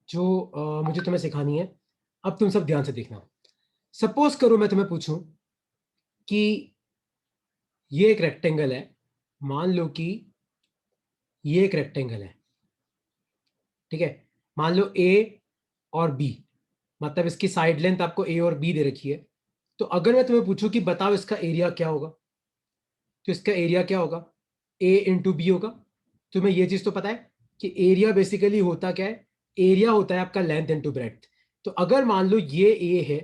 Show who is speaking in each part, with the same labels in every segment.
Speaker 1: जो मुझे तुम्हें सिखानी है। अब तुम सब ध्यान से देखना। सपोज करो मैं तुम्हें पूछूं कि ये एक रेक्टेंगल है। मान लो कि ये एक रेक्टेंगल है, ठीक है। मान लो ए और बी, मतलब इसकी साइड लेंथ आपको ए और बी दे रखी है। तो अगर मैं तुम्हें पूछूं कि बताओ इसका एरिया क्या होगा, तो इसका एरिया क्या होगा? ए इंटू बी होगा। तुम्हें यह चीज तो पता है कि एरिया बेसिकली होता क्या है? एरिया होता है आपका लेंथ इंटू ब्रेड्थ। तो अगर मान लो ये ए है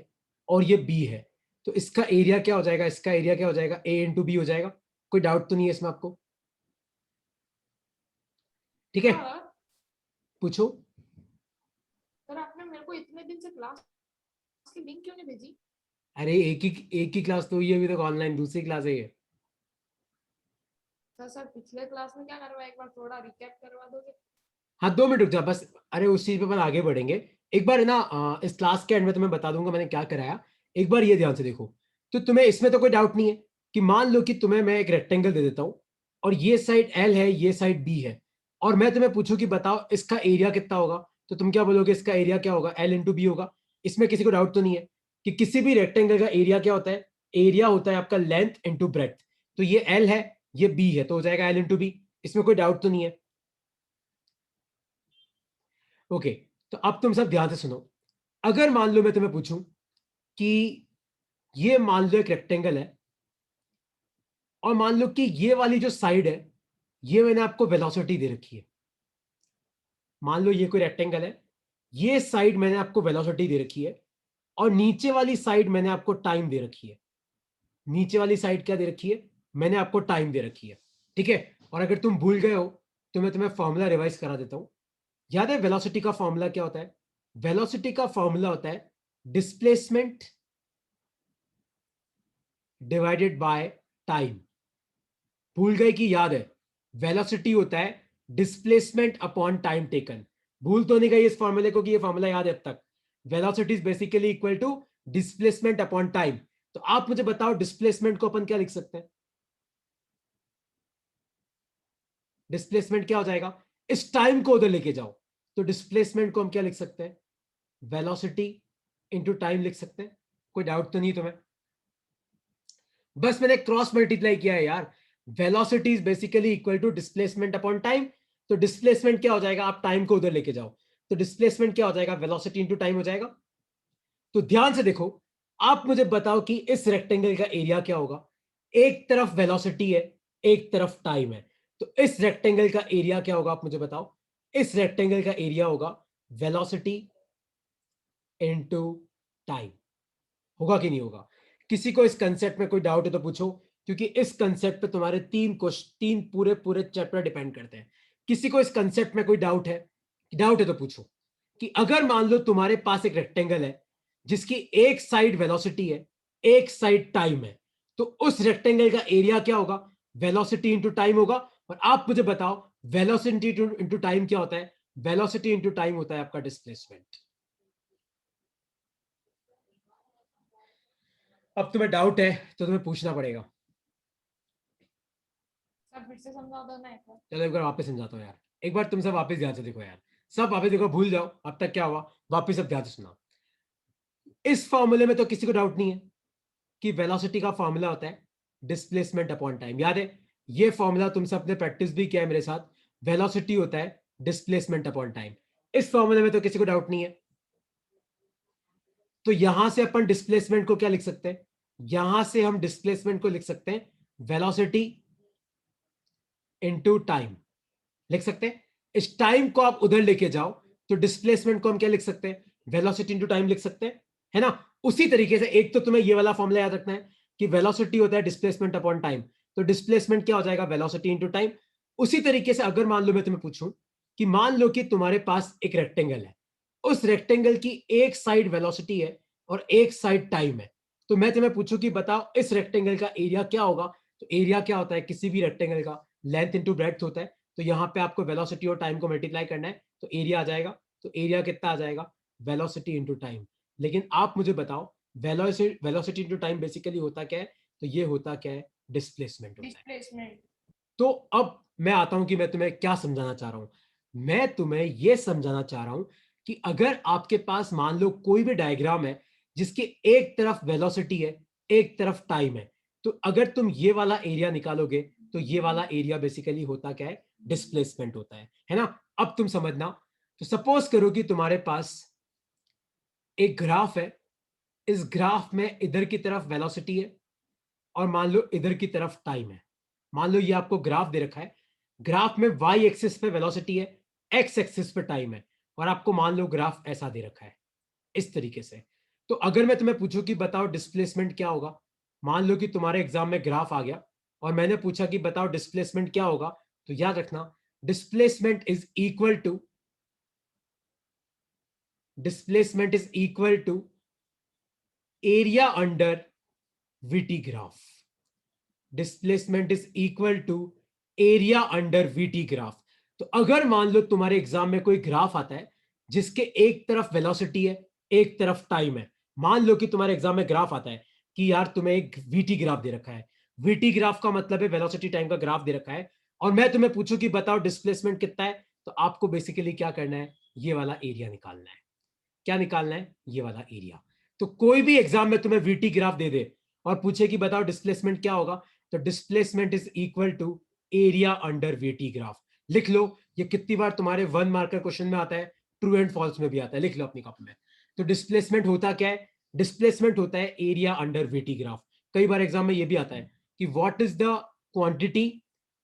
Speaker 1: और ये बी है, तो इसका एरिया क्या हो जाएगा? इसका एरिया क्या हो जाएगा? ए इंटू बी हो जाएगा। कोई डाउट तो नहीं है इसमें आपको? ठीक है,
Speaker 2: हाँ
Speaker 1: पूछो।
Speaker 2: सर, आपने मेरे को इतने दिन से क्लास की लिंक क्यों नहीं भेजी?
Speaker 1: अरे एक ही क्लास तो हुई है अभी तक ऑनलाइन, दूसरी क्लास है ये।
Speaker 2: सर पिछले क्लास में क्या करवाया, एक बार थोड़ा रिकैप करवा दोगे?
Speaker 1: हाँ, 2 मिनट रुक जा बस। अरे उस चीज पे अपन आगे बढ़ेंगे। एक बार है ना, इस क्लास के एंड में तुम्हें बता दूंगा मैंने क्या कराया। एक बार ये ध्यान से देखो। तो तुम्हें इसमें तो कोई डाउट नहीं है कि मान लो कि तुम्हें मैं एक रेक्टेंगल दे देता हूं, और ये साइड एल है, ये साइड बी है, और मैं तुम्हें पूछूं कि बताओ इसका एरिया कितना होगा। तो तुम क्या बोलोगे? इसका एरिया क्या होगा? एल इंटू बी होगा। इसमें किसी को डाउट तो नहीं है कि किसी भी रेक्टेंगल का एरिया क्या होता है? एरिया होता है आपका लेंथ इंटू ब्रेड्थ। तो ये एल है, ये बी है, तो हो जाएगा एल इंटू बी। इसमें कोई डाउट तो नहीं है? ओके। तो अब तुम सब ध्यान से सुनो। अगर मान लो मैं तुम्हें पूछूं कि ये मान लो एक रेक्टेंगल है, और मान लो कि ये वाली जो साइड है, ये मैंने आपको वेलोसिटी दे रखी है। मान लो ये कोई रेक्टेंगल है, ये साइड मैंने आपको वेलोसिटी दे रखी है, और नीचे वाली साइड मैंने आपको टाइम दे रखी है। नीचे वाली साइड क्या दे रखी है? मैंने आपको टाइम दे रखी है, ठीक है। और अगर तुम भूल गए हो तो मैं तुम्हें फॉर्मूला रिवाइज करा देता हूं। याद है वेलोसिटी का फॉर्मूला क्या होता है? वेलोसिटी का फॉर्मूला होता है डिस्प्लेसमेंट डिवाइडेड बाय टाइम। भूल गए कि याद है? वेलोसिटी होता है डिस्प्लेसमेंट अपॉन टाइम टेकन। भूल तो नहीं गई इस फॉर्मूले को कि ये फॉर्मूला याद है अब तक? Velocity is basically equal to displacement upon time. तो आप मुझे बताओ डिस्प्लेसमेंट को अपन क्या लिख सकते हैं? डिस्प्लेसमेंट क्या हो जाएगा? इस टाइम को उधर लेके जाओ। तो डिस्प्लेसमेंट को हम क्या लिख सकते हैं? वेलोसिटी इंटू टाइम लिख सकते हैं। कोई डाउट तो नहीं तुम्हें? बस मैंने क्रॉस मल्टीप्लाई किया है यार। Velocity is basically equal to displacement upon time. तो डिस्प्लेसमेंट क्या हो जाएगा? आप टाइम को उधर लेके जाओ, तो डिस्प्लेसमेंट क्या हो जाएगा? वेलोसिटी इंटू टाइम हो जाएगा। तो ध्यान से देखो। आप मुझे बताओ कि इस रेक्टेंगल का एरिया क्या होगा? एक तरफ वेलोसिटी है, एक तरफ टाइम है। तो इस रेक्टेंगल का एरिया क्या होगा? आप मुझे बताओ। इस रेक्टेंगल का एरिया होगा वेलोसिटी इनटू टाइम। होगा कि नहीं होगा? किसी को इस कंसेप्ट में कोई डाउट है तो पूछो, क्योंकि इस कंसेप्ट पे तुम्हारे 3 पूरे पूरे चैप्टर डिपेंड करते हैं। किसी को इस कंसेप्ट में कोई डाउट है तो पूछो कि अगर मान लो तुम्हारे पास एक रेक्टेंगल है जिसकी एक साइड वेलोसिटी है, एक साइड टाइम है, तो उस रेक्टेंगल का एरिया क्या होगा? वेलोसिटी इंटू टाइम होगा। और आप मुझे बताओ वेलोसिटी इंटू टाइम क्या होता है? वेलोसिटी इंटू टाइम होता है आपका डिस्प्लेसमेंट। अब तुम्हें डाउट है तो तुम्हें पूछना पड़ेगा।
Speaker 2: सर फिर से समझा दो ना एक बार।
Speaker 1: चलो एक बार वापस समझाता हूँ यार। एक बार तुम सब वापस ध्यान से देखो यार। सब वापस देखो, भूल जाओ अब तक क्या हुआ। वापस सब ध्यान से सुना। इस फॉर्मूले में तो किसी को डाउट नहीं है कि वेलोसिटी का फॉर्मूला होता है डिस्प्लेसमेंट अपॉन टाइम। याद है? ये फॉर्मूला तुम सबने प्रैक्टिस भी किया है मेरे साथ। वेलोसिटी होता है डिस्प्लेसमेंट अपॉन टाइम। इस फॉर्मूले में तो किसी को डाउट नहीं है। तो यहां से अपन डिस्प्लेसमेंट को क्या लिख सकते हैं? यहां से हम डिस्प्लेसमेंट को लिख सकते हैं वेलोसिटी इंटू टाइम। लिख सकते हैं। इस टाइम को आप उधर लेके जाओ, तो डिस्प्लेसमेंट को हम क्या लिख सकते हैं? वेलोसिटी इंटू टाइम लिख सकते हैं, है ना? उसी तरीके से एक तो तुम्हें ये वाला फॉर्मूला याद रखना है कि वेलोसिटी होता है डिस्प्लेसमेंट अपॉन टाइम। तो डिस्प्लेसमेंट क्या हो जाएगा? Velocity into time. उसी तरीके से अगर मान लो मैं तुम्हें पूछूं कि मान लो कि तुम्हारे पास एक रेक्टेंगल है, उस रेक्टेंगल की एक साइड वेलोसिटी है और एक साइड टाइम है, तो मैं तुम्हें पूछूं कि बताओ इस रेक्टेंगल का एरिया क्या होगा? तो एरिया क्या होता है किसी भी रेक्टेंगल का? लेंथ इंटू ब्रेड्थ होता है। तो यहां पे आपको वेलोसिटी और टाइम को मल्टीप्लाई करना है, तो एरिया आ जाएगा। तो एरिया कितना आ जाएगा? Velocity into time. लेकिन आप मुझे बताओ वेलोसिटी इंटू टाइम बेसिकली होता क्या है? तो ये होता क्या है? डिस्प्लेसमेंट होता है।
Speaker 2: डिस्प्लेसमेंट।
Speaker 1: तो अब मैं आता हूं कि मैं तुम्हें क्या समझाना चाह रहा हूं। मैं तुम्हें यह समझाना चाह रहा हूं कि अगर आपके पास मान लो कोई भी डायग्राम है जिसके एक तरफ वेलोसिटी है, एक तरफ टाइम है, तो अगर तुम ये वाला एरिया निकालोगे तो ये वाला एरिया बेसिकली होता क्या है, डिस्प्लेसमेंट होता है ना। अब तुम समझना, तो सपोज करो कि तुम्हारे पास एक ग्राफ है, इस ग्राफ में इधर की तरफ वेलोसिटी है और मान लो इधर की तरफ टाइम है। मान लो ये आपको ग्राफ दे रखा है, ग्राफ में वाई एक्सिस पे वेलोसिटी है, एक्स एक्सिस पे टाइम है, और आपको मान लो ग्राफ ऐसा दे रखा है इस तरीके से। तो अगर मैं तुम्हें पूछूं कि बताओ डिस्प्लेसमेंट क्या होगा, मान लो कि तुम्हारे एग्जाम में ग्राफ आ गया और मैंने पूछा कि बताओ डिस्प्लेसमेंट क्या होगा, तो याद रखना displacement is equal to area under VT graph. Displacement is equal to area under VT graph. तो अगर मान लो तुम्हारे एग्जाम में कोई ग्राफ आता है जिसके एक तरफ वेलोसिटी है, एक तरफ टाइम है, मान लो कि तुम्हारे एग्जाम में ग्राफ आता है कि यार तुम्हें एक वीटी ग्राफ दे रखा है, वीटी ग्राफ का मतलब है वेलोसिटी टाइम का ग्राफ दे रखा है, और मैं तुम्हें पूछूं कि बताओ डिस्प्लेसमेंट कितना है, तो आपको बेसिकली क्या करना है, ये वाला एरिया निकालना है। क्या निकालना है, ये वाला एरिया। तो कोई भी एग्जाम में तुम्हें वीटी ग्राफ दे दे और पूछे कि बताओ डिस्प्लेसमेंट क्या होगा, तो displacement is equal to area under VT graph. लिख लो, ये कितनी बार तुम्हारे 1 मार्कर क्वेश्चन में आता है, ट्रू एंड फॉल्स में भी आता है, लिख लो अपनी कॉपी में। तो डिस्प्लेसमेंट होता क्या है, डिस्प्लेसमेंट होता है एरिया अंडर वीटी ग्राफ। कई बार एग्जाम में ये भी आता है कि what is the quantity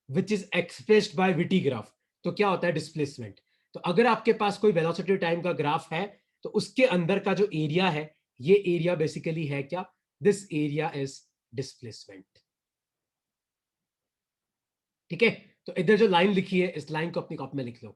Speaker 1: which is expressed by VT graph, तो क्या होता है डिस्प्लेसमेंट। तो अगर आपके पास कोई वेलोसिटी टाइम का ग्राफ है तो उसके अंदर का जो एरिया है, ये एरिया बेसिकली है क्या, दिस एरिया इज डिस्प्लेसमेंट। ठीक है, तो इधर जो लाइन लिखी है इस लाइन को अपनी कॉपी में लिख लो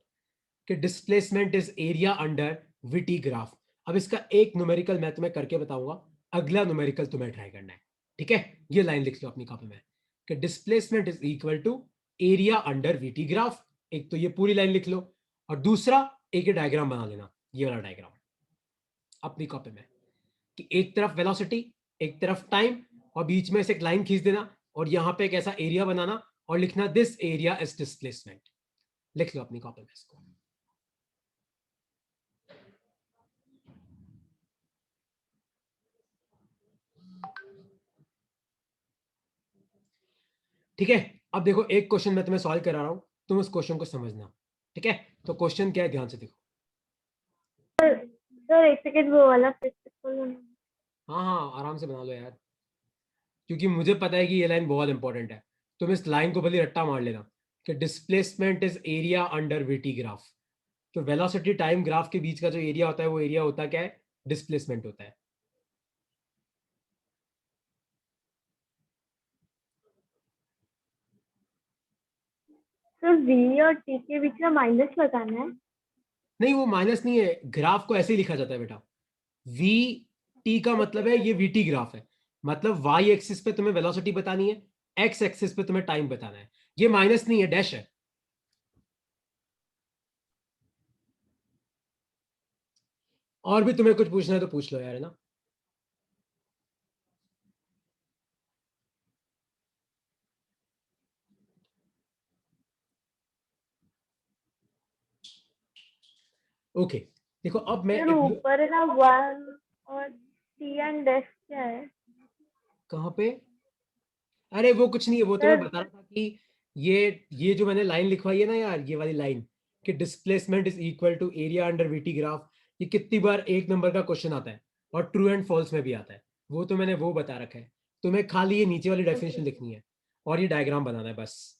Speaker 1: कि displacement is area under VT graph. अब इसका एक न्यूमेरिकल मैं तुम्हें करके बताऊंगा, अगला न्यूमेरिकल तुम्हें ट्राई करना है। ठीक है, ये लाइन लिख लो अपनी कॉपी में कि displacement is equal to area under VT graph. एक तो ये पूरी लाइन लिख लो, और दूसरा एक डायग्राम बना लेना, ये वाला डायग्राम अपनी कॉपी में, कि एक तरफ वेलोसिटी, एक तरफ टाइम, और बीच में से एक लाइन खींच देना और यहां पे एक ऐसा एरिया बनाना और लिखना दिस एरिया इज डिस्प्लेसमेंट। लिख लो अपनी कॉपी में इसको। ठीक है, अब देखो एक क्वेश्चन मैं तुम्हें सॉल्व करा रहा हूं, तुम उस क्वेश्चन को समझना। ठीक है, तो क्वेश्चन क्या है, ध्यान से देखो।
Speaker 3: सर एक सेकंड, वो वाला फिर से खोलो ना।
Speaker 1: हाँ हाँ, आराम से बना लो यार, क्योंकि मुझे पता है कि ये लाइन बहुत इंपॉर्टेंट है। तुम इस लाइन को भले रट्टा मार लेना कि displacement is area under VT graph. तो वेलोसिटी टाइम ग्राफ के बीच का जो एरिया होता है वो एरिया होता क्या है, डिस्प्लेसमेंट होता है।
Speaker 3: सर वी और टी के बीच में माइनस लगाना है।
Speaker 1: नहीं, वो माइनस नहीं है, ग्राफ को ऐसे ही लिखा जाता है बेटा। वी टी का मतलब है ये वीटी ग्राफ है, मतलब वाई एक्सिस पे तुम्हें वेलोसिटी बतानी है, एक्स एक्सिस पे तुम्हें टाइम बताना है। ये माइनस नहीं है, डैश है। और भी तुम्हें कुछ पूछना है तो पूछ लो यार, है ना। ओके, देखो अब मैं
Speaker 3: सर ऊपर है ना 1 और टी एंड डैश क्या है
Speaker 1: कहां पे, अरे वो कुछ नहीं है, वो तो मैं
Speaker 3: सर?
Speaker 1: बता रहा था कि ये जो मैंने लाइन लिखवाई है ना यार, ये वाली लाइन कि displacement is equal to area under VT graph, ये कितनी बार एक नंबर का क्वेश्चन आता है और ट्रू एंड फॉल्स में भी आता है, वो तो मैंने वो बता रखा है। तुम्हें खाली ये नीचे वाली डेफिनेशन
Speaker 3: ओके।
Speaker 1: लिखनी है और ये डायग्राम बनाना है बस।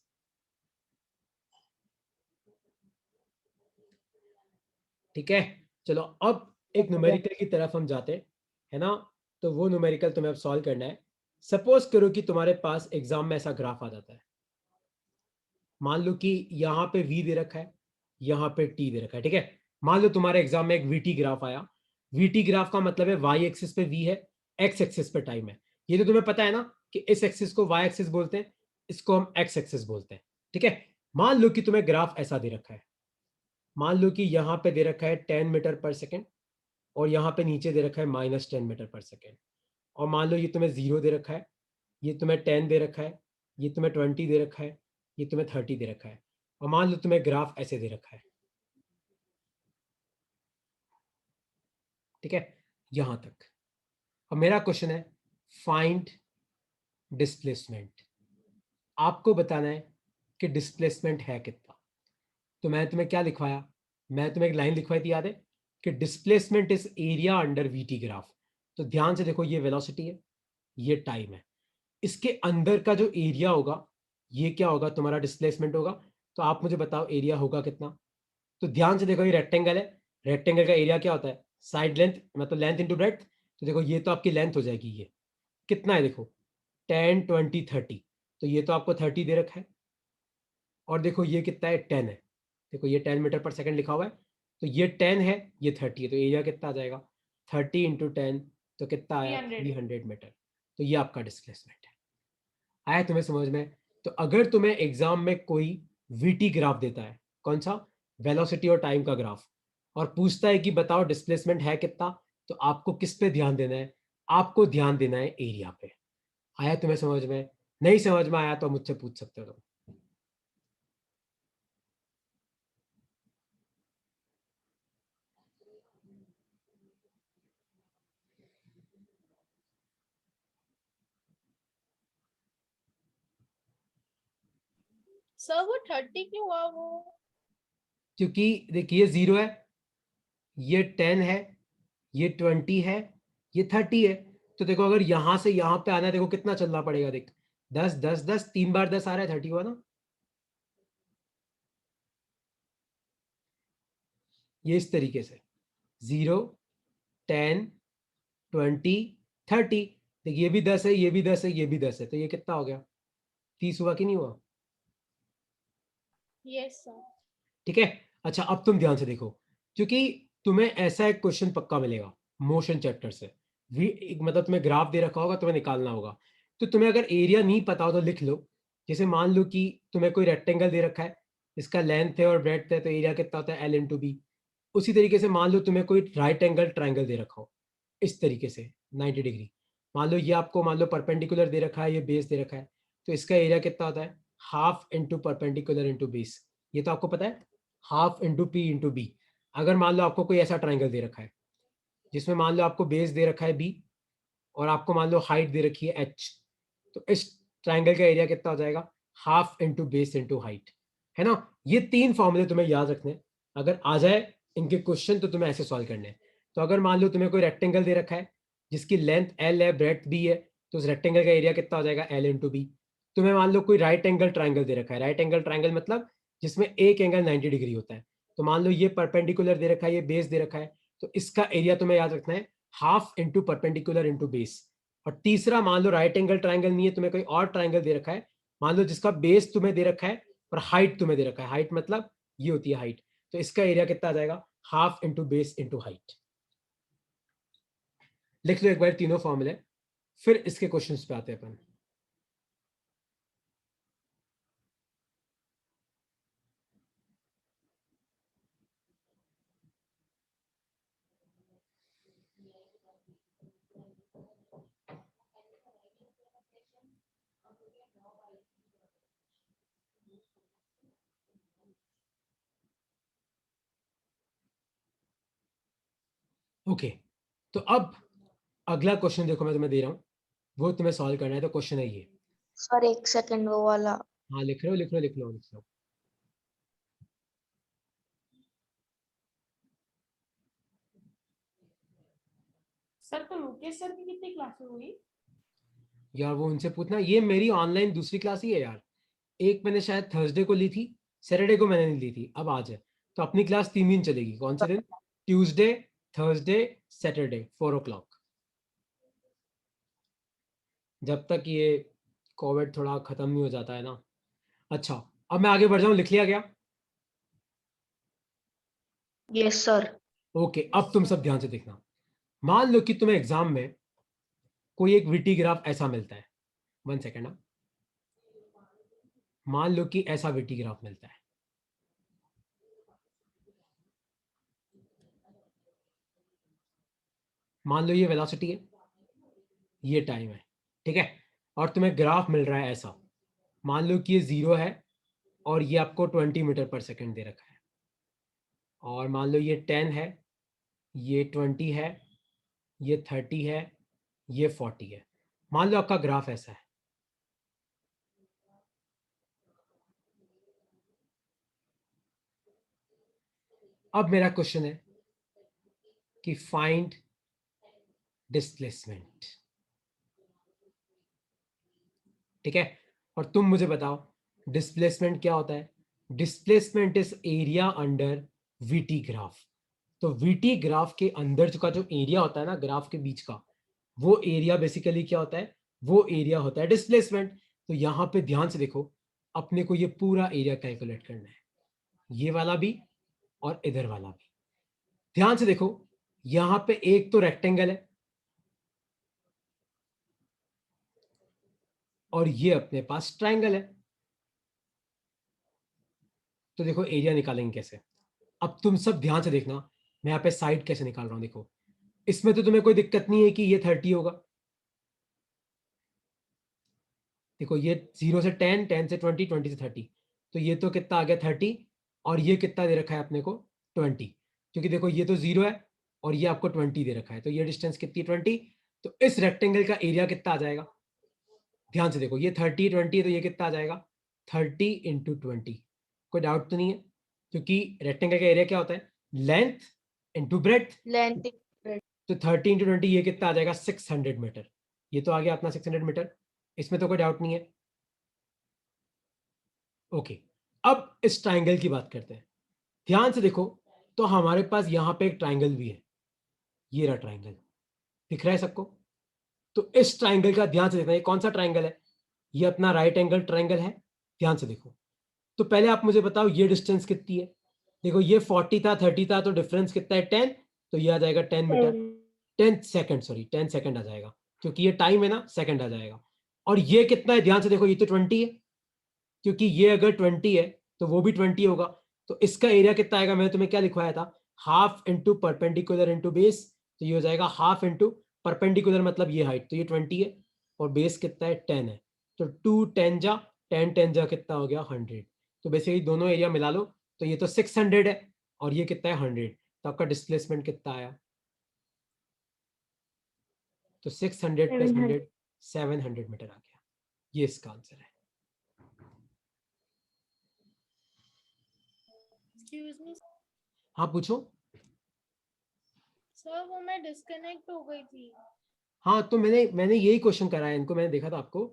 Speaker 1: ठीक है, चलो अब एक न्यूमेरिकल की तरफ हम जाते हैं, है ना। तो वो न्यूमेरिकल तुम्हें अब सॉल्व करना है। सपोज करो कि तुम्हारे पास एग्जाम में ऐसा ग्राफ आ जाता है, मान लो कि यहाँ पे v दे रखा है, यहाँ पे t दे रखा है। ठीक है, मान लो तुम्हारे एग्जाम में एक vt ग्राफ आया, vt ग्राफ का मतलब है y एक्सिस पे v है, x एक्सिस पे टाइम है। ये तो तुम्हें पता है ना कि इस एक्सिस को y एक्सिस बोलते हैं, इसको हम x एक्सिस बोलते हैं। ठीक है, मान लो कि तुम्हें ग्राफ ऐसा दे रखा है, मान लो कि यहाँ पे दे रखा है 10 मीटर पर सेकेंड और यहाँ पे नीचे दे रखा है -10 मीटर पर सेकेंड, और मान लो ये तुम्हें 0 दे रखा है, ये तुम्हें 10 दे रखा है, ये तुम्हें 20 दे रखा है, ये तुम्हें 30 दे रखा है, और मान लो तुम्हें ग्राफ ऐसे दे रखा है। ठीक है, यहां तक। अब मेरा क्वेश्चन है फाइंड डिस्प्लेसमेंट। आपको बताना है कि डिस्प्लेसमेंट है कितना। तो मैं तुम्हें क्या लिखवाया, मैं तुम्हें एक लाइन लिखवाई थी, याद है, कि displacement is area under VT graph. तो ध्यान से देखो, ये वेलोसिटी है, ये टाइम है, इसके अंदर का जो एरिया होगा ये क्या होगा, तुम्हारा डिस्प्लेसमेंट होगा। तो आप मुझे बताओ एरिया होगा कितना। तो ध्यान से देखो, ये रेक्टेंगल है, रेक्टेंगल का एरिया क्या होता है, साइड लेंथ, मतलब लेंथ इंटू ब्रेड्थ। तो देखो ये तो आपकी लेंथ हो जाएगी, ये कितना है देखो 10 20 30, तो ये तो आपको 30 दे रखा है। और देखो ये कितना है 10 है, देखो ये 10 मीटर पर सेकंड लिखा हुआ है, तो ये 10 है, ये 30 है, तो एरिया कितना आ जाएगा 30 इंटू 10, तो कितना आया
Speaker 2: 300।
Speaker 1: 300 मीटर। तो ये आपका डिस्प्लेसमेंट है। आया तुम्हें समझ में। तो अगर तुम्हें एग्जाम में कोई वीटी ग्राफ देता है, कौन सा, वेलोसिटी और टाइम का ग्राफ, और पूछता है कि बताओ डिस्प्लेसमेंट है कितना, तो आपको किस पे ध्यान देना है, आपको ध्यान देना है एरिया पे। आया तुम्हें समझ में, नहीं समझ में आया तो मुझसे पूछ सकते हो तुम।
Speaker 2: सर वो 30 क्यों हुआ वो?
Speaker 1: क्योंकि देखिए 0 है, ये 10 है, ये 20 है, ये 30 है। तो देखो अगर यहां से यहां पे आना है, देखो कितना चलना पड़ेगा, देख 10 10 10, 3 बार 10 आ रहा है, 30 हुआ ना। ये इस तरीके से 0 10 20 30। देखिए ये भी 10 है, ये भी 10 है, ये भी 10 है, तो ये कितना हो गया 30 हुआ कि नहीं हुआ।
Speaker 2: Yes sir.
Speaker 1: ठीक है। अच्छा अब तुम ध्यान से देखो, क्योंकि तुम्हें ऐसा एक क्वेश्चन पक्का मिलेगा मोशन चैप्टर से, मतलब तुम्हें ग्राफ दे रखा होगा, तुम्हें निकालना होगा। तो तुम्हें अगर एरिया नहीं पता हो तो लिख लो। जैसे मान लो कि तुम्हें कोई रेक्टेंगल दे रखा है, इसका लेंथ है और ब्रेड्थ है, तो एरिया कितना होता है L/B। उसी तरीके से मान लो तुम्हें कोई राइट एंगल ट्राइंगल दे रखा हो, इस तरीके से 90 डिग्री। मान लो ये आपको, मान लो परपेंडिकुलर दे रखा है, ये बेस दे रखा है, तो इसका एरिया कितना होता है half into perpendicular into base. ये तो आपको पता है, half into P into B. अगर मान लो आपको कोई ऐसा ट्राइंगल दे रखा है जिसमें मान लो आपको बेस दे रखा है बी, और आपको मान लो हाइट दे रखी है एच, तो इस ट्राइंगल का एरिया कितना हो जाएगा half into base into height, है ना। ये 3 फॉर्मूले तुम्हें याद रखने हैं। अगर आ जाए इनके क्वेश्चन तो तुम्हें ऐसे सॉल्व करने हैं। तो अगर मान लो तुम्हें कोई रेक्टेंगल दे रखा है जिसकी लेंथ एल है, ब्रेड्थ बी है, तो उस रेक्टेंगल का एरिया कितना हो जाएगा L/B। तुम्हें मान लो कोई राइट एंगल ट्राइंगल दे रखा है, राइट एंगल ट्राइंगल मतलब जिसमें एक एंगल 90 डिग्री होता है। तो मान लो ये परपेंडिकुलर दे रखा है, ये बेस दे रखा है, तो इसका एरिया तुम्हें याद रखना है half into perpendicular into base. और तीसरा मान लो राइट एंगल ट्राइंगल नहीं है, तुम्हें कोई और ट्राइंगल दे रखा है, मान लो जिसका बेस तुम्हें दे रखा है और हाइट तुम्हें दे रखा है, हाइट मतलब ये होती है हाइट, तो इसका एरिया कितना आ जाएगा half into base into height. लिख लो एक बार तीनों फॉर्मूले, फिर इसके क्वेश्चंस पे आते हैं अपन। ओके, तो अब अगला क्वेश्चन देखो मैं तुम्हें दे रहा हूं, वो तुम्हें सॉल्व करना है। तो क्वेश्चन है ये,
Speaker 4: सर एक सेकंड वो वाला।
Speaker 1: हाँ लिख रहे हो, लिख लो लिख लो लिख लो।
Speaker 2: सर तो लोकेश सर की कितनी क्लासेस हुई?
Speaker 1: यार वो उनसे पूछना, ये मेरी ऑनलाइन दूसरी क्लास ही है यार। एक मैंने शायद थर्सडे को ली थी, सैटरडे को मैंने नहीं ली थी, अब आज है। तो अपनी क्लास 3 दिन चलेगी, कौन से दिन, ट्यूसडे, थर्सडे, सैटरडे 4 o'clock, जब तक ये कोविड थोड़ा खत्म नहीं हो जाता है ना। अच्छा अब मैं आगे बढ़ जाऊं, लिख लिया गया।
Speaker 4: Yes sir.
Speaker 1: ओके अब तुम सब ध्यान से देखना। मान लो कि तुम्हें एग्जाम में कोई एक वीटी ग्राफ ऐसा मिलता है, 1 सेकेंड ना, मान लो कि ऐसा वीटी ग्राफ मिलता है, मान लो ये वेलोसिटी है, ये टाइम है, ठीक है। और तुम्हें ग्राफ मिल रहा है ऐसा, मान लो कि ये 0 है और ये आपको 20 मीटर पर सेकंड दे रखा है, और मान लो ये 10 है, ये 20 है, ये 30 है, ये 40 है। मान लो आपका ग्राफ ऐसा है, अब मेरा क्वेश्चन है कि फाइंड डिस्प्लेसमेंट। ठीक है, और तुम मुझे बताओ डिस्प्लेसमेंट क्या होता है। Displacement is area under VT graph. तो वीटी ग्राफ के अंदर का जो एरिया होता है ना ग्राफ के बीच का, वो एरिया बेसिकली क्या होता है, वो एरिया होता है डिस्प्लेसमेंट। तो यहां पे ध्यान से देखो, अपने को ये पूरा एरिया कैलकुलेट करना है, ये वाला भी और इधर वाला भी। ध्यान से देखो, यहां पे एक तो रेक्टेंगल है और ये अपने पास ट्रायंगल है। तो देखो एरिया निकालेंगे कैसे। अब तुम सब ध्यान से देखना, मैं यहाँ पे साइड कैसे निकाल रहा हूं। देखो इसमें तो तुम्हें कोई दिक्कत नहीं है कि ये 30 होगा। देखो ये 0 से 10, 10 से 20, 20 से 30, तो ये तो कितना आ गया 30, और ये कितना दे रखा है अपने को 20, क्योंकि देखो ये तो 0 है और ये आपको 20 दे रखा है, तो ये डिस्टेंस कितनी 20। तो इस रेक्टेंगल का एरिया कितना आ जाएगा, ध्यान से देखो ये 30 20 है, तो ये कितना आ जाएगा 30 इंटू 20। कोई डाउट तो नहीं है, क्योंकि रेक्टेंगल का एरिया क्या होता है, लेंथ इंटू ब्रेथ।
Speaker 4: लेंथ
Speaker 1: तो 30 इंटू 20 ये कितना आ जाएगा 600 मीटर। ये तो आ गया अपना 600 मीटर, इसमें तो कोई डाउट नहीं है। ओके, अब इस ट्राइंगल की बात करते हैं। ध्यान से देखो, तो हमारे पास यहां पे एक ट्राइंगल भी है, ये रहा ट्राइंगल, दिख रहा है सबको। तो इस ट्राइंगल का ध्यान से देखना, ये कौन सा ट्राइंगल है, ये अपना राइट एंगल ट्राइंगल है। ध्यान से देखो, तो पहले आप मुझे बताओ ये डिस्टेंस कितनी है। देखो ये 40 था, 30 था, तो डिफरेंस कितना है 10, तो ये आ जाएगा 10 मीटर, 10 सेकंड, सॉरी 10 सेकंड आ जाएगा, क्योंकि ये टाइम है ना, सेकंड आ जाएगा। और ये कितना है, ध्यान से देखो, ये तो 20 है, क्योंकि ये अगर 20 है तो वो भी 20 होगा। तो इसका एरिया कितना आएगा, मैंने तुम्हें क्या लिखवाया था, half into perpendicular into base. तो ये हो जाएगा हाफ इंटू परपेंडिकुलर, मतलब ये हाइट, तो ये 20 है, और बेस कितना है 10 है। तो 2 10 जा 10 10 जा कितना हो गया 100। तो बेसिकली दोनों एरिया मिला लो, तो ये तो 600 है और ये कितना है 100, तो आपका डिस्प्लेसमेंट कितना आया, तो 600 प्लस 100 700 मीटर आ गया। ये इसका आंसर है।
Speaker 2: एक्सक्यूज मी
Speaker 1: हाँ पूछो।
Speaker 2: सर, वो मैं डिस्कनेक्ट हो गई थी।
Speaker 1: हाँ, तो मैंने यही क्वेश्चन कराया इनको, मैंने देखा था आपको,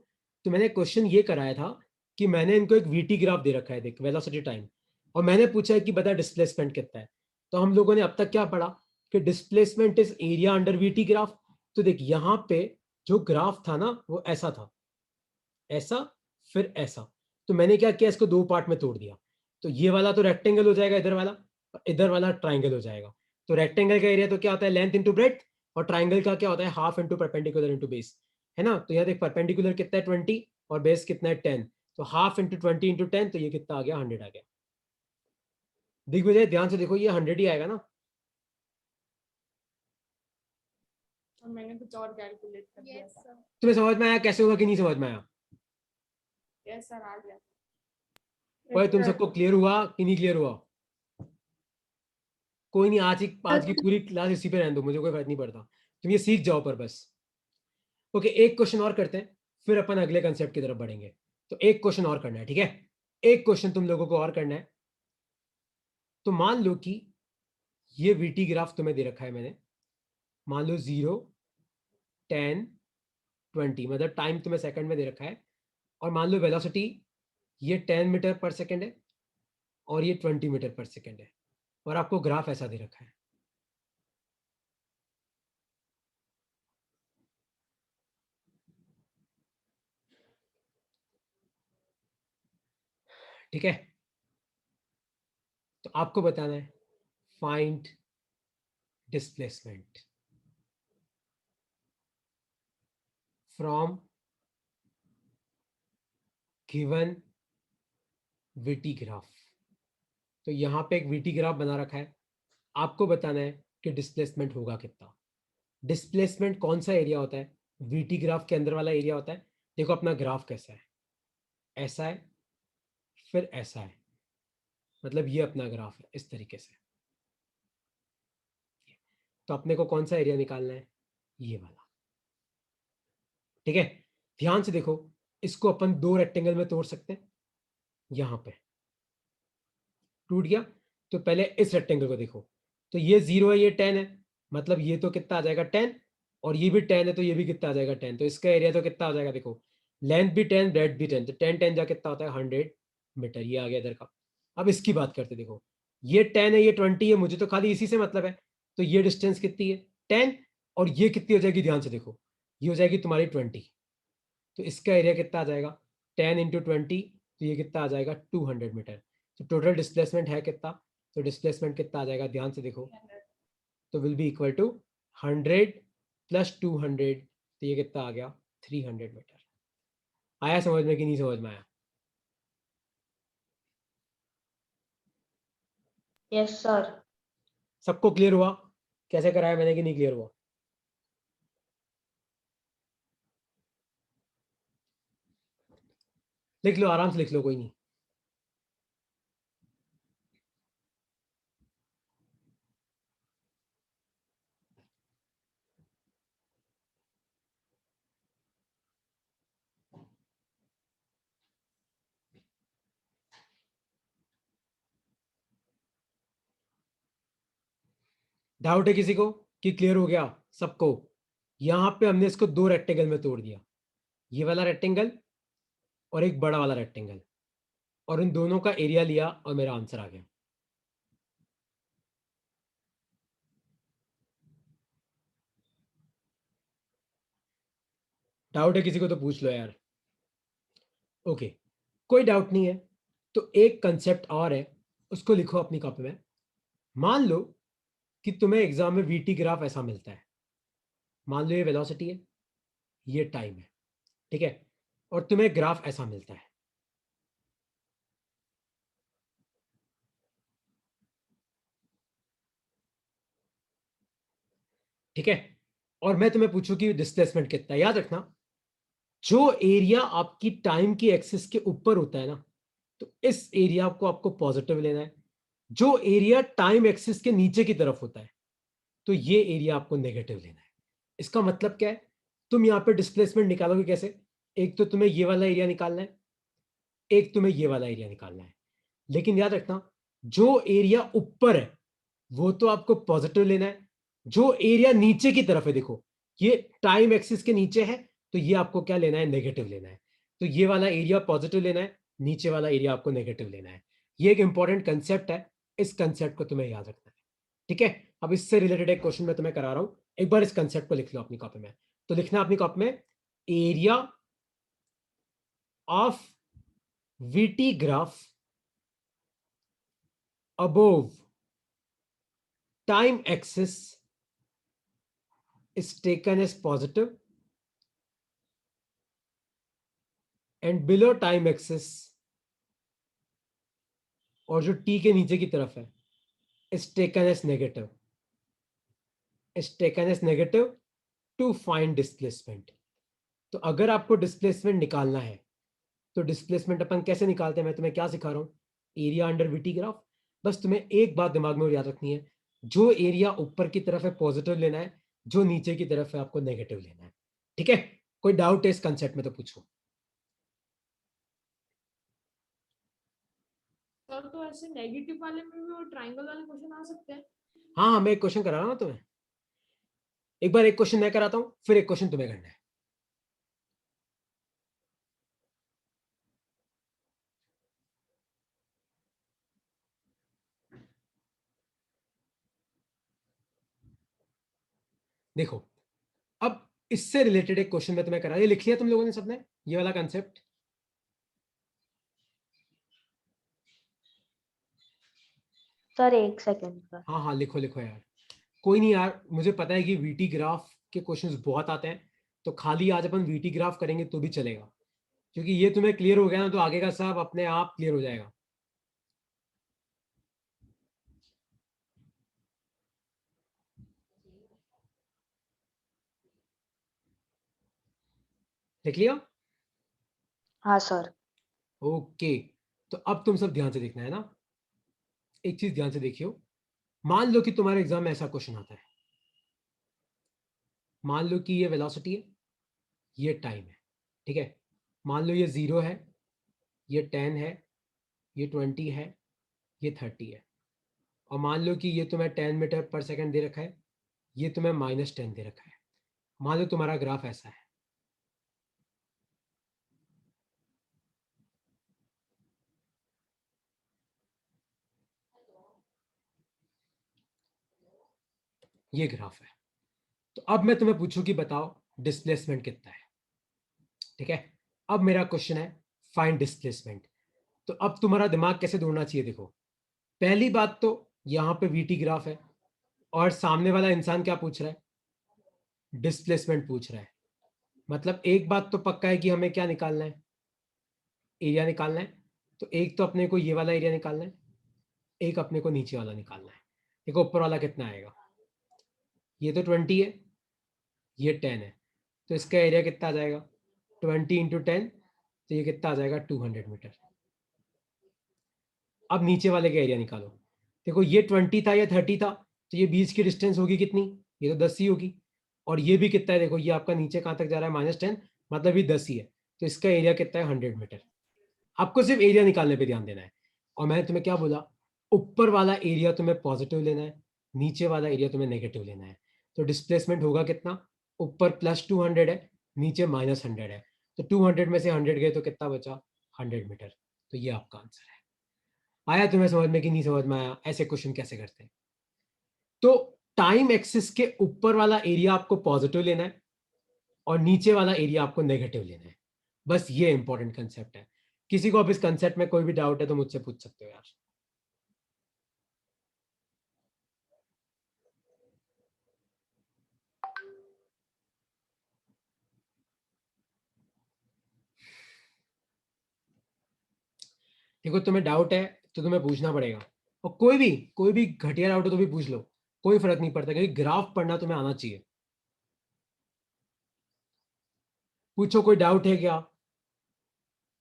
Speaker 1: तो मैंने क्वेश्चन ये कराया था कि मैंने इनको एक वीटी ग्राफ दे रखा है, देख वेलोसिटी टाइम, और मैंने पूछा है कि बता डिस्प्लेसमेंट कितना है। तो हम लोगों ने अब तक क्या पढ़ा कि displacement is area under VT graph. तो देख यहाँ पे जो ग्राफ था ना वो ऐसा था, ऐसा फिर ऐसा। तो मैंने क्या किया, इसको दो पार्ट में तोड़ दिया। तो ये वाला तो रेक्टेंगल हो जाएगा इधर वाला, और इधर वाला ट्राइंगल हो जाएगा। तो रेक्टेंगल का एरिया तो क्या होता है, लेंथ इंटू ब्रेथ, और ट्राइंगल का क्या होता है, half into perpendicular into base, है ना। तो यहाँ देख परपेंडिकुलर कितना है 20 और बेस कितना है 10, तो हाफ इंटू 20 इंटू 10, तो ये कितना आ गया 100 आ गया। दिग्विजय ध्यान से देखो, ये 100 ही आएगा ना।
Speaker 2: और मैंने कुछ और कैलकुलेट कर दिया था।
Speaker 1: तुम्हें समझ में आया कैसे होगा कि नहीं समझ में आया,
Speaker 2: यस सर, आ गया।
Speaker 1: कोई तुम सबको क्लियर हुआ कि नहीं क्लियर हुआ। कोई नहीं, आज की पूरी क्लास इसी पे रहने दो, मुझे कोई फर्क नहीं पड़ता, तुम ये सीख जाओ पर बस। ओके, एक क्वेश्चन और करते हैं, फिर अपन अगले कंसेप्ट की तरफ बढ़ेंगे। तो एक क्वेश्चन और करना है, ठीक है, एक क्वेश्चन तुम लोगों को और करना है। तो मान लो कि ये वीटी ग्राफ तुम्हें दे रखा है मैंने, मान लो 0 10 20, मतलब टाइम तुम्हें सेकंड में दे रखा है, और मान लो वेलोसिटी ये 10 मीटर पर सेकंड है और ये 20 मीटर पर सेकंड है, और आपको ग्राफ ऐसा दे रखा है। ठीक है, तो आपको बताना है find displacement from given VT graph. तो यहां पे एक वीटी ग्राफ बना रखा है, आपको बताना है कि डिस्प्लेसमेंट होगा कितना। डिस्प्लेसमेंट कौन सा एरिया होता है, वीटी ग्राफ के अंदर वाला एरिया होता है। देखो अपना ग्राफ कैसा है, ऐसा है फिर ऐसा है, मतलब ये अपना ग्राफ है इस तरीके से। तो अपने को कौन सा एरिया निकालना है, ये वाला, ठीक है। ध्यान से देखो, इसको अपन दो रेक्टेंगल में तोड़ सकते हैं। यहां पे टूट गया, तो पहले इस रेक्टेंगल को देखो, तो ये 0 है, ये 10 है, मतलब ये तो कितना आ जाएगा 10, और ये भी 10 है, तो ये भी कितना आ जाएगा 10, तो इसका एरिया तो कितना आ जाएगा, देखो लेंथ भी 10, ब्रेड भी 10, तो 10 जा कितना होता है 100 मीटर, ये आ गया इधर का। अब इसकी बात करते, देखो ये 10 है, ये 20 है, मुझे तो खाली इसी से मतलब है, तो ये डिस्टेंस कितनी है 10, और ये कितनी हो जाएगी, ध्यान से देखो, ये हो जाएगी तुम्हारी 20, तो इसका एरिया कितना आ जाएगा 10 इंटू 20, तो ये कितना आ जाएगा 200 मीटर। तो टोटल डिस्प्लेसमेंट है कितना, तो डिस्प्लेसमेंट कितना आ जाएगा, ध्यान से देखो, तो will be equal to 100 plus 200, तो ये कितना आ गया 300 मीटर। आया समझ में कि नहीं समझ में आया?
Speaker 4: Yes sir.
Speaker 1: सबको क्लियर हुआ कैसे कराया मैंने कि नहीं क्लियर हुआ? लिख लो, आराम से लिख लो, कोई नहीं। डाउट है किसी को कि क्लियर हो गया सबको? यहां पे हमने इसको दो रेक्टेंगल में तोड़ दिया, ये वाला रेक्टेंगल और एक बड़ा वाला रेक्टेंगल, और इन दोनों का एरिया लिया और मेरा आंसर आ गया। डाउट है किसी को तो पूछ लो यार। ओके, कोई डाउट नहीं है, तो एक कंसेप्ट और है, उसको लिखो अपनी कॉपी में। मान लो कि तुम्हें एग्जाम में वीटी ग्राफ ऐसा मिलता है, मान लो ये वेलोसिटी है, ये टाइम है, ठीक है, और तुम्हें ग्राफ ऐसा मिलता है, ठीक है, और मैं तुम्हें पूछूं कि डिस्प्लेसमेंट कितना है। याद रखना, जो एरिया आपकी टाइम की एक्सिस के ऊपर होता है ना, तो इस एरिया को आपको पॉजिटिव लेना है। जो एरिया टाइम एक्सिस के नीचे की तरफ होता है, तो ये एरिया आपको नेगेटिव लेना है। इसका मतलब क्या है, तुम यहां पे डिस्प्लेसमेंट निकालोगे कैसे, एक तो तुम्हें ये वाला एरिया निकालना है, एक तुम्हें ये वाला एरिया निकालना है, लेकिन याद रखना, जो एरिया ऊपर है वो तो आपको पॉजिटिव लेना है, जो एरिया नीचे की तरफ है, देखो ये टाइम एक्सिस के नीचे है, तो ये आपको क्या लेना है, नेगेटिव लेना है। तो ये वाला एरिया पॉजिटिव लेना है, नीचे वाला एरिया आपको नेगेटिव लेना है। ये एक इंपॉर्टेंट कंसेप्ट है, इस कंसेप्ट को तुम्हें याद रखना है, ठीक है। अब इससे रिलेटेड एक क्वेश्चन मैं तुम्हें करा रहा हूं, एक बार इस कंसेप्ट को लिख लो अपनी कॉपी में। तो लिखना अपनी कॉपी में, area of VT graph above time axis is taken as positive and below time axis, और जो t के नीचे की तरफ है, is taken as negative, is taken as negative to find displacement। तो अगर आपको डिस्प्लेसमेंट निकालना है, तो डिस्प्लेसमेंट अपन कैसे निकालते हैं, मैं तुम्हें क्या सिखा रहा हूं, एरिया अंडर वीटी ग्राफ। बस तुम्हें एक बात दिमाग में याद रखनी है, जो एरिया ऊपर की तरफ है पॉजिटिव लेना है, जो नीचे की तरफ है आपको नेगेटिव लेना है, ठीक है। कोई डाउट है इस कंसेप्ट में तो पूछो।
Speaker 2: सर तो ऐसे नेगेटिव वाले में भी वो ट्रायंगल वाले क्वेश्चन आ सकते हैं?
Speaker 1: हाँ हाँ, मैं एक क्वेश्चन करा रहा हूँ तुम्हें, एक बार एक क्वेश्चन मैं कराता हूँ, फिर एक क्वेश्चन तुम्हें करना है। देखो, अब इससे रिलेटेड एक क्वेश्चन मैं तुम्हें करा, ये लिख लिया तुम लोगों ने सबने, ये वाला कंसेप्ट?
Speaker 4: सर एक सेकंड सर।
Speaker 1: हाँ हाँ, लिखो लिखो यार, कोई नहीं यार, मुझे पता है कि वीटी ग्राफ के क्वेश्चंस बहुत आते हैं, तो खाली आज अपन वीटी ग्राफ करेंगे तो भी चलेगा, क्योंकि ये तुम्हें क्लियर हो गया ना, तो आगे का सब अपने आप क्लियर हो जाएगा। लिख लिया?
Speaker 4: हाँ सर।
Speaker 1: ओके, तो अब तुम सब ध्यान से देखना है ना, एक चीज ध्यान से देखियो। मान लो कि तुम्हारे एग्जाम में ऐसा क्वेश्चन आता है, मान लो कि ये वेलोसिटी है, ये टाइम है, ठीक है। मान लो ये 0 है, ये 10 है, ये 20 है, ये 30 है। और मान लो कि ये तुम्हें 10 मीटर पर सेकंड दे रखा है, ये तुम्हें -10 दे रखा है। मान लो तुम्हारा ग्राफ ऐसा है। ये ग्राफ है। तो अब मैं तुम्हें पूछूं कि बताओ डिस्प्लेसमेंट कितना है, ठीक है। अब मेरा क्वेश्चन है फाइंड डिस्प्लेसमेंट। तो अब तुम्हारा दिमाग कैसे दौड़ना चाहिए, देखो। पहली बात तो यहां पे वीटी ग्राफ है और सामने वाला इंसान क्या पूछ रहा है, डिस्प्लेसमेंट पूछ रहा है। मतलब एक बात तो पक्का है कि हमें क्या निकालना है, एरिया निकालना है। तो एक तो अपने को ये वाला एरिया निकालना है, एक अपने को नीचे वाला निकालना है। देखो ऊपर वाला कितना आएगा, ये तो 20 है, ये 10 है, तो इसका एरिया कितना आ जाएगा 20 इंटू 10, तो ये कितना आ जाएगा 200 मीटर। अब नीचे वाले का एरिया निकालो। देखो ये 20 था या 30 था, तो ये 20 की डिस्टेंस होगी कितनी, ये तो 10 ही होगी। और ये भी कितना है, देखो ये आपका नीचे कहाँ तक जा रहा है -10, मतलब ये 10 ही है। तो इसका एरिया कितना है 100 मीटर। आपको सिर्फ एरिया निकालने पे ध्यान देना है। और मैंने तुम्हें क्या बोला, ऊपर वाला एरिया तुम्हें पॉजिटिव लेना है, नीचे वाला एरिया तुम्हें नेगेटिव लेना है। तो डिस्प्लेसमेंट होगा कितना, ऊपर +200 है, नीचे -100 है। तो 200 में से 100 गए तो कितना बचा 100 मीटर। तो ये आपका आंसर है। आया तुम्हें समझ में कि नहीं समझ में आया, ऐसे क्वेश्चन कैसे करते हैं। तो टाइम एक्सिस के ऊपर वाला एरिया आपको पॉजिटिव लेना है और नीचे वाला एरिया आपको नेगेटिव लेना है। बस ये इंपॉर्टेंट कंसेप्ट है। किसी को अब इस कंसेप्ट में कोई भी डाउट है तो मुझसे पूछ सकते हो यार। देखो तुम्हें डाउट है तो तुम्हें पूछना पड़ेगा, और कोई भी घटिया डाउट हो तो भी पूछ लो, कोई फर्क नहीं पड़ता, क्योंकि ग्राफ पढ़ना तुम्हें आना चाहिए। पूछो कोई डाउट है क्या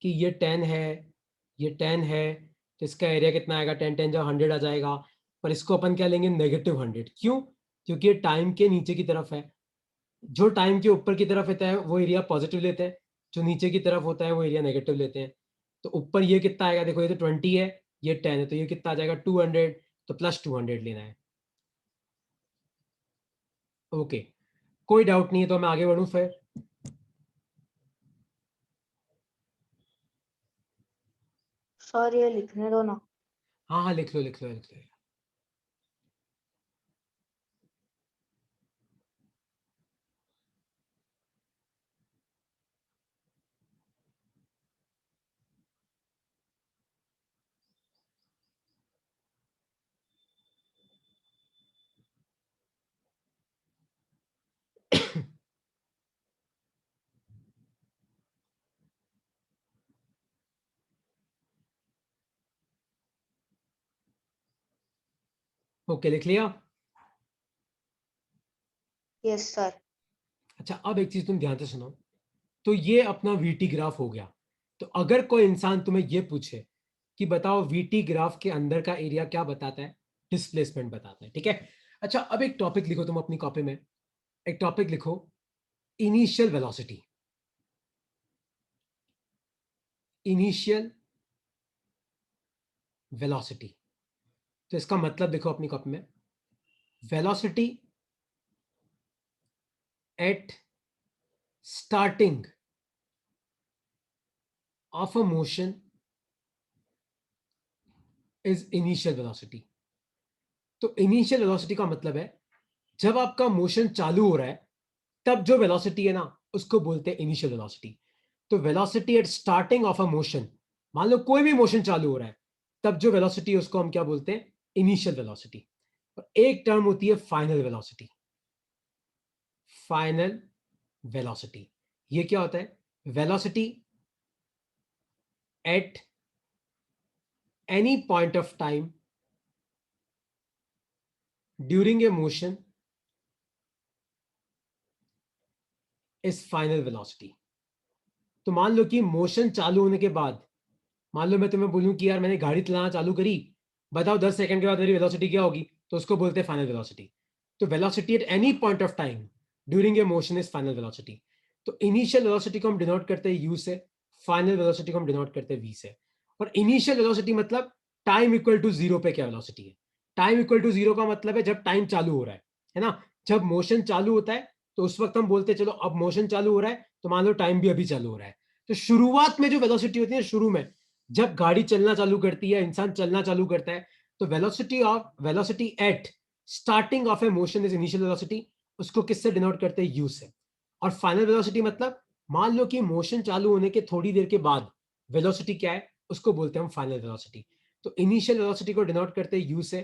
Speaker 1: कि ये 10 है, ये 10 है, तो इसका एरिया कितना आएगा, 10 10 जब 100 आ जाएगा। पर इसको अपन क्या लेंगे -100, क्यों, क्योंकि ये टाइम के नीचे की तरफ है। जो टाइम के ऊपर की तरफ होता है वो एरिया पॉजिटिव लेते हैं, जो नीचे की तरफ होता है वो एरिया नेगेटिव लेते हैं। तो ऊपर ये कितना आएगा, देखो ये तो 20 है, ये 10 है, तो ये कितना आ जाएगा 200, तो +200 लेना है। ओके, कोई डाउट नहीं है तो मैं आगे बढ़ूं फिर।
Speaker 4: सर ये लिखने दो ना।
Speaker 1: हाँ हाँ लिख लो लिख लो लिख लो। ओके लिख लिया।
Speaker 4: Yes sir.
Speaker 1: अच्छा अब एक चीज तुम ध्यान से सुनो। तो ये अपना वीटी ग्राफ हो गया। तो अगर कोई इंसान तुम्हें ये पूछे कि बताओ वीटी ग्राफ के अंदर का एरिया क्या बताता है, डिस्प्लेसमेंट बताता है, ठीक है। अच्छा अब एक टॉपिक लिखो तुम अपनी कॉपी में, एक टॉपिक लिखो, इनिशियल वेलोसिटी। इनिशियल वेलोसिटी, तो इसका मतलब देखो अपनी कॉपी में, velocity at starting of a motion is initial velocity. तो इनिशियल वेलोसिटी का मतलब है जब आपका मोशन चालू हो रहा है तब जो वेलोसिटी है ना उसको बोलते हैं इनिशियल वेलोसिटी। तो velocity at starting of a motion, मान लो कोई भी मोशन चालू हो रहा है तब जो वेलोसिटी है उसको हम क्या बोलते हैं, इनिशियल वेलोसिटी। और एक टर्म होती है फाइनल वेलोसिटी। फाइनल वेलोसिटी ये क्या होता है, velocity at any point of time during a motion is final velocity. तो मान लो कि मोशन चालू होने के बाद, मान लो मैं तुम्हें बोलूं कि यार मैंने गाड़ी चलाना चालू करी, बताओ 10 सेकंड के बाद मेरी वेलोसिटी क्या होगी, तो उसको बोलते हैं फाइनल वेलोसिटी। तो velocity at any point of time during a motion is final velocity. तो इनिशियल वेलोसिटी को हम डिनोट करते हैं u से, फाइनल वेलोसिटी को हम डिनोट करते हैं v से। और इनिशियल वेलोसिटी मतलब टाइम इक्वल टू जीरो पे क्या वेलोसिटी है। टाइम इक्वल टू जीरो का मतलब है जब टाइम चालू हो रहा है ना। जब मोशन चालू होता है तो उस वक्त हम बोलते हैं चलो अब मोशन चालू हो रहा है, तो मान लो टाइम भी अभी चालू हो रहा है। तो शुरुआत में जो वेलोसिटी होती है, शुरू में जब गाड़ी चलना चालू करती है, इंसान चलना चालू करता है, तो velocity at starting of A motion is initial velocity. उसको किससे डिनोट करते हैं, u से। और फाइनल वेलोसिटी मतलब मान लो कि मोशन चालू होने के थोड़ी देर के बाद वेलोसिटी क्या है, उसको बोलते हैं हम फाइनल वेलोसिटी। तो इनिशियल वेलोसिटी को डिनोट करते हैं u से,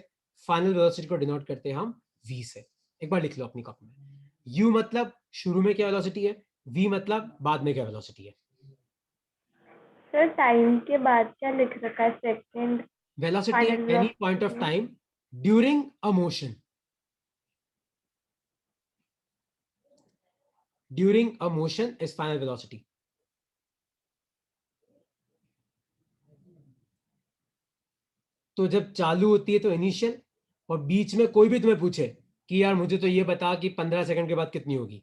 Speaker 1: फाइनल वेलोसिटी को डिनोट करते हैं हम v से। एक बार लिख लो अपनी कॉपी में, u मतलब शुरू में क्या वेलोसिटी है, v मतलब बाद में क्या वेलोसिटी है।
Speaker 3: सर टाइम के बाद क्या लिख रखा है, second
Speaker 1: velocity
Speaker 3: final
Speaker 1: at any point of
Speaker 3: velocity?
Speaker 1: Time during a motion, during a motion is final velocity. तो जब चालू होती है तो इनिशियल, और बीच में कोई भी तुम्हें पूछे कि यार मुझे तो ये बता कि 15 सेकंड के बाद कितनी होगी,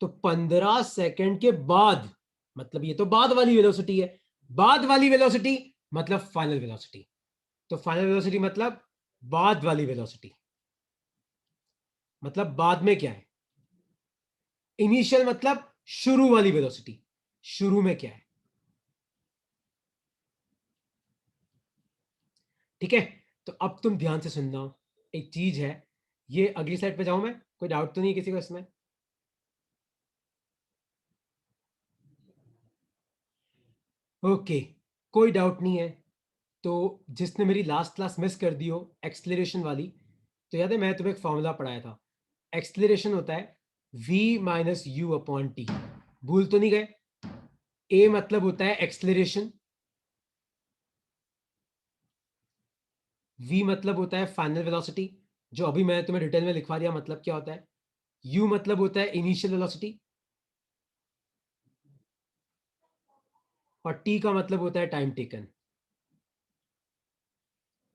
Speaker 1: तो 15 सेकंड के बाद मतलब ये तो बाद वाली वेलोसिटी है, बाद वाली वेलोसिटी मतलब फाइनल वेलोसिटी। तो फाइनल वेलोसिटी मतलब बाद वाली वेलोसिटी, मतलब बाद में क्या है। इनिशियल मतलब शुरू वाली वेलोसिटी, शुरू में क्या है। ठीक है, तो अब तुम ध्यान से सुनना, एक चीज है, ये अगली स्लाइड पे जाऊं मैं, कोई डाउट तो नहीं है किसी को इसमें। ओके, कोई डाउट नहीं है। तो जिसने मेरी लास्ट क्लास मिस कर दी हो एक्सलेरेशन वाली, तो याद है मैं तुम्हें एक फॉर्मूला पढ़ाया था। एक्सलेरेशन होता है v minus you upon T. भूल तो नहीं गए। a मतलब होता है एक्सलेरेशन, v मतलब होता है फाइनल वेलोसिटी, जो अभी मैं तुम्हें डिटेल में लिखवा दिया मतलब क्या होता है। u मतलब होता है इनिशियल वेलोसिटी, और t का मतलब होता है टाइम टेकन।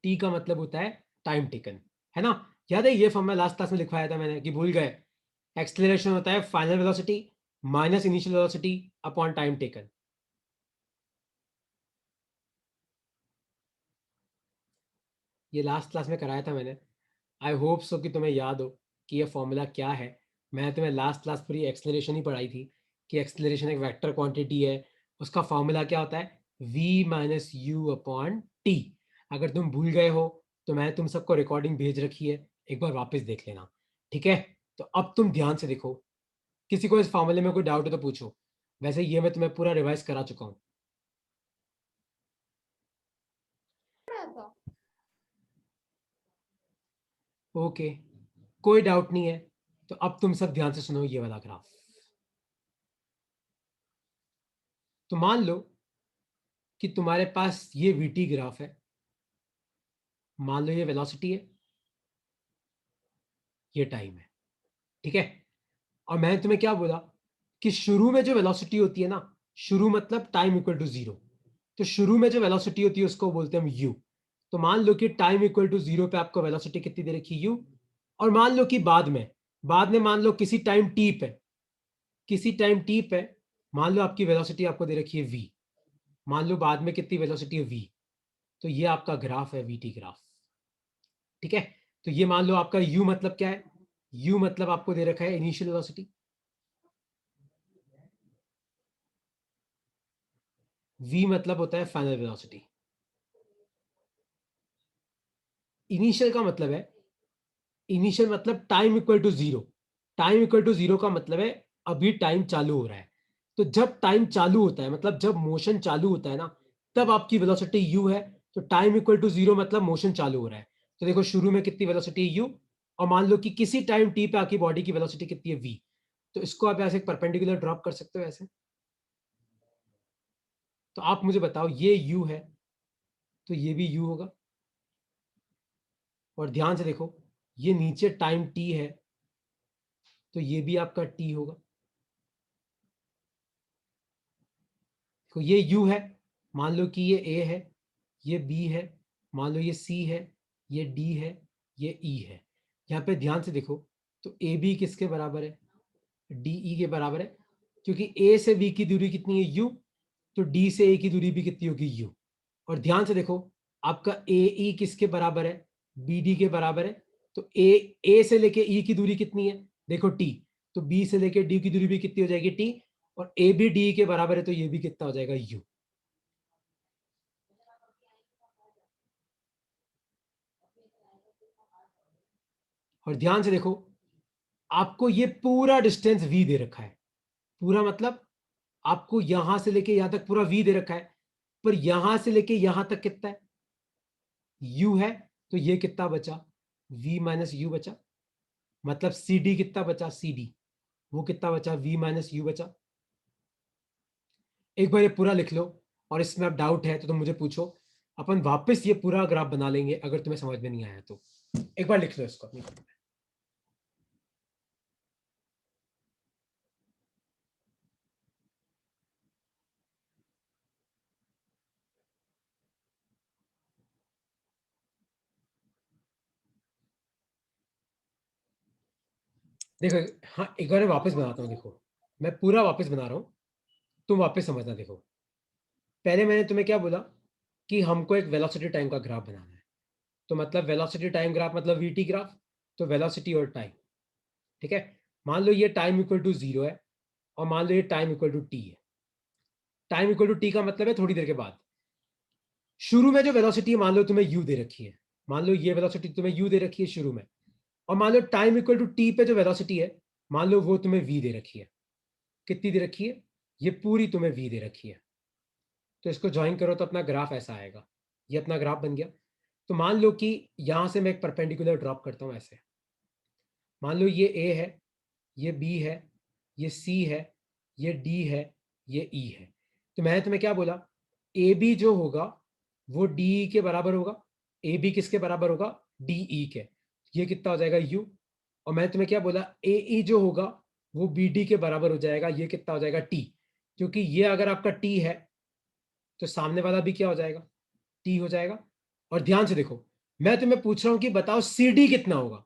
Speaker 1: t का मतलब होता है टाइम टेकन, है ना। याद है ये फॉर्मूला लास्ट क्लास में लिखवाया था मैंने कि भूल गए। एक्सलेरेशन होता है final velocity minus initial velocity upon time taken. ये लास्ट क्लास में कराया था मैंने। आई होप सो कि तुम्हें याद हो कि ये फॉर्मूला क्या है। मैंने तुम्हें लास्ट क्लास पूरी एक्सलेरेशन ही पढ़ाई थी कि एक्सलेरेशन एक वेक्टर क्वांटिटी है, उसका फॉर्मूला क्या होता है, v minus you upon T. अगर तुम भूल गए हो तो मैंने तुम सबको रिकॉर्डिंग भेज रखी है, एक बार वापस देख लेना। ठीक है, तो अब तुम ध्यान से देखो, किसी को इस फॉर्मूले में कोई डाउट हो तो पूछो। वैसे ये मैं तुम्हें पूरा रिवाइज करा चुका हूँ।
Speaker 2: रहा था।
Speaker 1: ओके, कोई डाउट नहीं है। तो अब तुम सब ध्यान से सुनो ये वाला ग्राफ। तो मान लो कि तुम्हारे पास ये वीटी ग्राफ है, मान लो ये वेलोसिटी है, ये टाइम है। ठीक है, और मैंने तुम्हें क्या बोला कि शुरू में जो वेलोसिटी होती है ना, शुरू मतलब टाइम इक्वल टू जीरो, तो शुरू में जो वेलोसिटी होती है उसको बोलते हैं हम यू। तो मान लो कि टाइम इक्वल टू जीरो पे आपको वेलोसिटी कितनी दे रखी यू, और मान लो कि बाद में मान लो किसी टाइम टी पे, किसी टाइम टी पे मान लो आपकी वेलोसिटी आपको दे रखी है वी, मान लो बाद में कितनी वेलोसिटी है वी, तो ये आपका ग्राफ है वीटी ग्राफ। ठीक है, तो ये मान लो आपका u मतलब क्या है, u मतलब आपको दे रखा है इनिशियल वेलोसिटी, v मतलब होता है फाइनल वेलोसिटी। इनिशियल का मतलब है, इनिशियल मतलब time equal to zero, time equal to zero का मतलब है अभी टाइम चालू हो रहा है। तो जब टाइम चालू होता है मतलब जब मोशन चालू होता है ना, तब आपकी वेलोसिटी u है। तो टाइम इक्वल टू जीरो मतलब मोशन चालू हो रहा है। तो देखो शुरू में कितनी वेलोसिटी है u, और मान लो कि किसी टाइम t पे आपकी बॉडी की वेलोसिटी कितनी है v। तो इसको आप ऐसे परपेंडिकुलर ड्रॉप कर सकते हो ऐसे। तो आप मुझे बताओ ये u है, तो ये भी u होगा। और ध्यान से देखो, ये नीचे टाइम t है, तो ये भी आपका t होगा। तो ये u है, मान लो कि ये a है, ये b है, मान लो ये c है, ये d है, ये e है। यहाँ पे ध्यान से देखो, तो a b किसके बराबर है, DE के बराबर है, क्योंकि A से B की दूरी कितनी है U, तो D से A की दूरी भी कितनी होगी U। और ध्यान से देखो आपका AE किसके बराबर है, BD के बराबर है, तो A से लेके E की दूरी कितनी है, देखो T, तो B से लेके D की दूरी भी कितनी हो जाएगी T, और A भी D के बराबर है, तो ये भी कितना हो जाएगा U। और ध्यान से देखो आपको ये पूरा डिस्टेंस V दे रखा है, पूरा मतलब आपको यहां से लेके यहां तक पूरा V दे रखा है, पर यहां से लेके यहां तक कितना है, U है, तो ये कितना बचा, V माइनस U बचा, मतलब CD कितना बचा, CD वो कितना बचा, V माइनस U बचा। एक बार ये पूरा लिख लो, और इसमें अब डाउट है तो तुम मुझे पूछो, अपन वापस ये पूरा ग्राफ बना लेंगे अगर तुम्हें समझ में नहीं आया तो। एक बार लिख लो इसको अपनी। देखो हाँ, एक बार वापस बनाता हूँ, देखो मैं पूरा वापस बना रहा हूँ, तुम वापस समझना। देखो पहले मैंने तुम्हें क्या बोला कि हमको एक वेलोसिटी टाइम का ग्राफ बनाना है, तो मतलब वेलोसिटी टाइम ग्राफ मतलब VT ग्राफ, तो वेलोसिटी और टाइम, ठीक है। मान लो ये टाइम इक्वल टू 0 है, और मान लो ये टाइम इक्वल टू T है। टाइम इक्वल टू T का मतलब है थोड़ी देर के बाद। शुरू में जो वेलोसिटी मान लो तुम्हें U दे रखी है, मान लो ये वेलोसिटी तुम्हें U दे रखी है शुरू में, और मान लो टाइम इक्वल टू T पे जो वेलोसिटी है, मान लो वो तुम्हें V दे रखी है। कितनी दे रखी है, ये पूरी तुम्हें V दे रखी है। तो इसको ज्वाइन करो तो अपना ग्राफ ऐसा आएगा, ये अपना ग्राफ बन गया। तो मान लो कि यहां से मैं एक परपेंडिकुलर ड्रॉप करता हूं ऐसे, मान लो ये A है, ये B है, ये C है, ये D है, ये E है। तो मैंने तुम्हें क्या बोला, AB जो होगा वो DE के बराबर होगा। AB किसके बराबर होगा, DE के। ये कितना हो जाएगा U। और मैंने तुम्हें क्या बोला, AE जो होगा वो BD के बराबर हो जाएगा, ये कितना हो जाएगा T, क्योंकि ये अगर आपका T है तो सामने वाला भी क्या हो जाएगा, T हो जाएगा। और ध्यान से देखो मैं तुम्हें पूछ रहा हूं कि बताओ CD कितना होगा,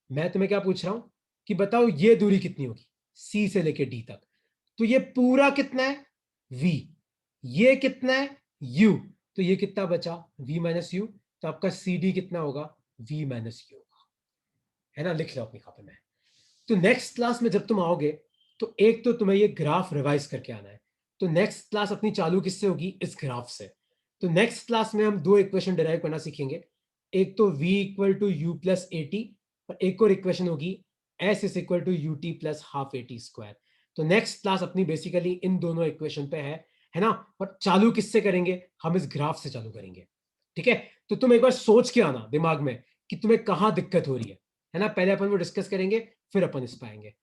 Speaker 1: मैं तुम्हें क्या पूछ रहा हूं कि बताओ ये दूरी कितनी होगी C से लेके D तक। तो ये पूरा कितना है V, ये कितना है U, तो ये कितना बचा V माइनस U, तो आपका CD कितना होगा, V माइनस U होगा, है ना। लिख लो अपनी कॉपी में। तो नेक्स्ट क्लास में जब तुम आओगे तो एक तो तुम्हें ये ग्राफ रिवाइज करके आना है, तो नेक्स्ट क्लास अपनी चालू किससे होगी, इस ग्राफ से। तो नेक्स्ट क्लास में हम दो इक्वेशन डिराइव करना सीखेंगे, एक तो v equal to U plus A T, और एक और इक्वेशन होगी s is equal to U T plus half A T square. तो नेक्स्ट क्लास अपनी बेसिकली इन दोनों इक्वेशन पे है ना। और चालू किससे करेंगे, हम इस ग्राफ से चालू करेंगे, ठीक है। तो तुम एक बार सोच के आना दिमाग में कि तुम्हें कहां दिक्कत हो रही है ना। पहले अपन वो डिस्कस करेंगे, फिर अपन इस पाएंगे।